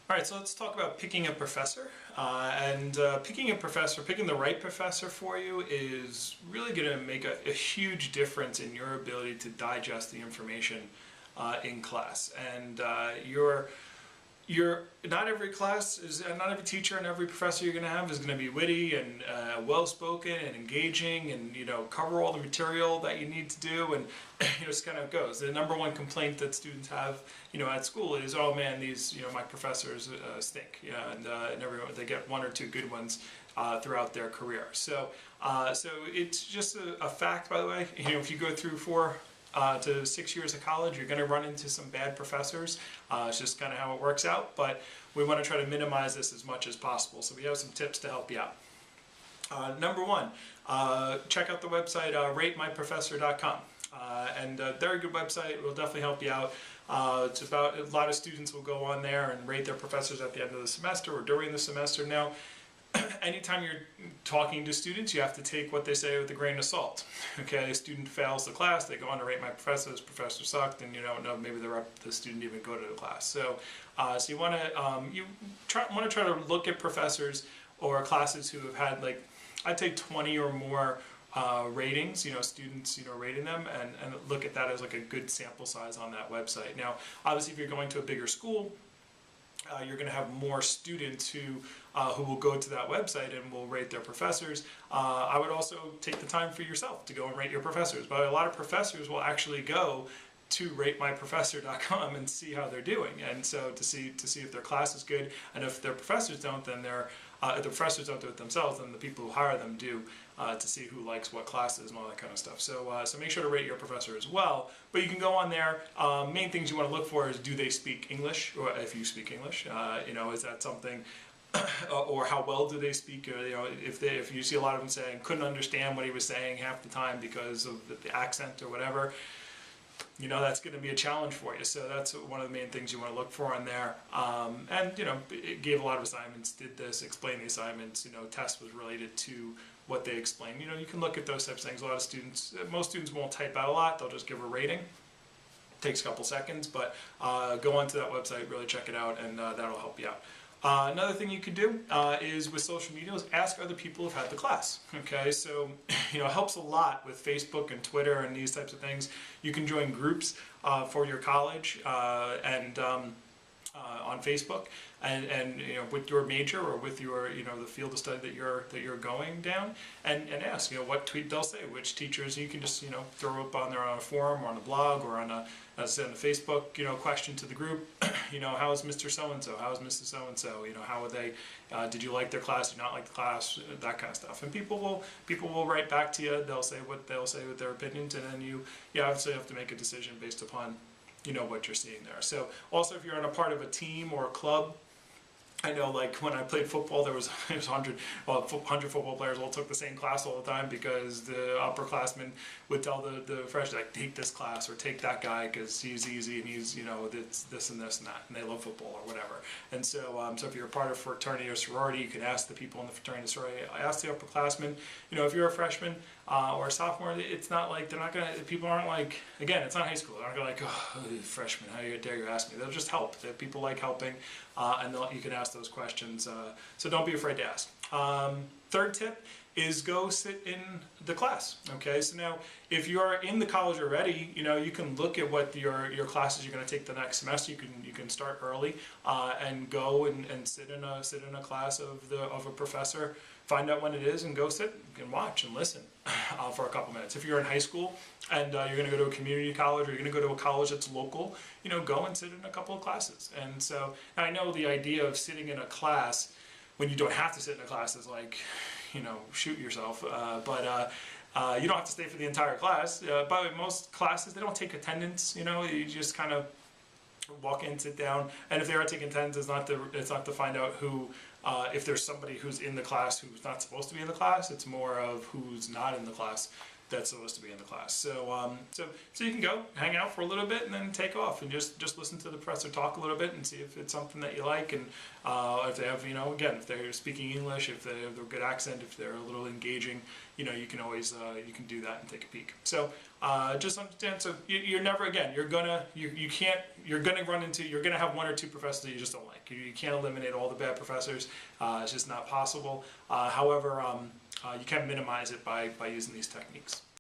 All right, so let's talk about picking a professor. Picking the right professor for you is really going to make a huge difference in your ability to digest the information in class. And not every class is, not every teacher and every professor you're going to have is going to be witty and well-spoken and engaging and cover all the material that you need to do, and just kind of goes. The number one complaint that students have at school is, oh man, these my professors stink, and everyone, they get one or two good ones throughout their career. So it's just a fact, by the way. If you go through 4 to 6 years of college, you're going to run into some bad professors. It's just kind of how it works out, but we want to try to minimize this as much as possible. So we have some tips to help you out. Number one, check out the website ratemyprofessor.com. And a very good website. It will definitely help you out. It's about, a lot of students will go on there and rate their professors at the end of the semester or during the semester. Now, anytime you're talking to students, you have to take what they say with a grain of salt. Okay, a student fails the class, they go on to rate my professor, this professor sucked, and you don't know, maybe the student didn't even go to the class. So you want to try to look at professors or classes who have had, like, I'd say 20 or more ratings, students, rating them, and look at that as like a good sample size on that website. Now, obviously, if you're going to a bigger school, you're going to have more students who will go to that website and will rate their professors. I would also take the time for yourself to go and rate your professors. But a lot of professors will actually go to ratemyprofessor.com and see how they're doing, and so to see if their class is good, and if their professors don't, then if the professors don't do it themselves, then the people who hire them do, to see who likes what classes and all that kind of stuff. So make sure to rate your professor as well. But you can go on there. Main things you want to look for is, do they speak English, or if you speak English, is that something, or how well do they speak? If you see a lot of them saying couldn't understand what he was saying half the time because of the accent or whatever, that's going to be a challenge for you. So that's one of the main things you want to look for on there. It gave a lot of assignments, did this, explained the assignments, test was related to what they explained. You can look at those types of things. Most students won't type out a lot, they'll just give a rating. Takes a couple seconds, but go onto that website, really check it out, and that'll help you out. Another thing you could do is, with social media, is ask other people who've had the class. Okay, so it helps a lot with Facebook and Twitter and these types of things. You can join groups for your college on Facebook, and with your major or with your the field of study that you're going down, and ask what tweet they'll say, which teachers. You can just throw up on there on a forum or on a blog or on a Facebook question to the group. How is Mr. So-and-so? How is Mrs. So-and-so? How are they? Did you like their class? Did you not like the class? That kind of stuff. And people will write back to you. They'll say what they'll say with their opinions, and then you obviously have to make a decision based upon what you're seeing there. So also, if you're on a part of a team or a club, I know, like, when I played football, there was 100 football players all took the same class all the time, because the upperclassmen would tell the freshmen, like, take this class or take that guy because he's easy and he's, it's this and this and that, and they love football or whatever. And so, so if you're a part of fraternity or sorority, you can ask the people in the fraternity or sorority, ask the upperclassmen. If you're a freshman or a sophomore, it's not like, people aren't like, again, it's not high school. They're not going to like, oh, freshman, how dare you ask me? They'll just help. People like helping, and you can ask those questions. So don't be afraid to ask. Third tip is, go sit in the class. Okay, so now if you're in the college already, you can look at what your classes you're going to take the next semester. You can start early and go and sit in a class of a professor. Find out when it is and go sit and watch and listen for a couple minutes. If you're in high school and you're going to go to a community college, or you're going to go to a college that's local, go and sit in a couple of classes. And so I know the idea of sitting in a class when you don't have to sit in a class is like, shoot yourself. But you don't have to stay for the entire class. By the way, most classes, they don't take attendance. You just kind of walk in, sit down, and if they are taking attendance, it's not to find out who, if there's somebody who's in the class who's not supposed to be in the class. It's more of who's not in the class that's supposed to be in the class. So you can go hang out for a little bit and then take off and just listen to the professor talk a little bit and see if it's something that you like, and if they have, again, if they're speaking English, if they have a good accent, if they're a little engaging, you can always you can do that and take a peek. So just understand. So you're never, again, you're gonna have one or two professors that you just don't like. You can't eliminate all the bad professors. It's just not possible. However, you can minimize it by using these techniques.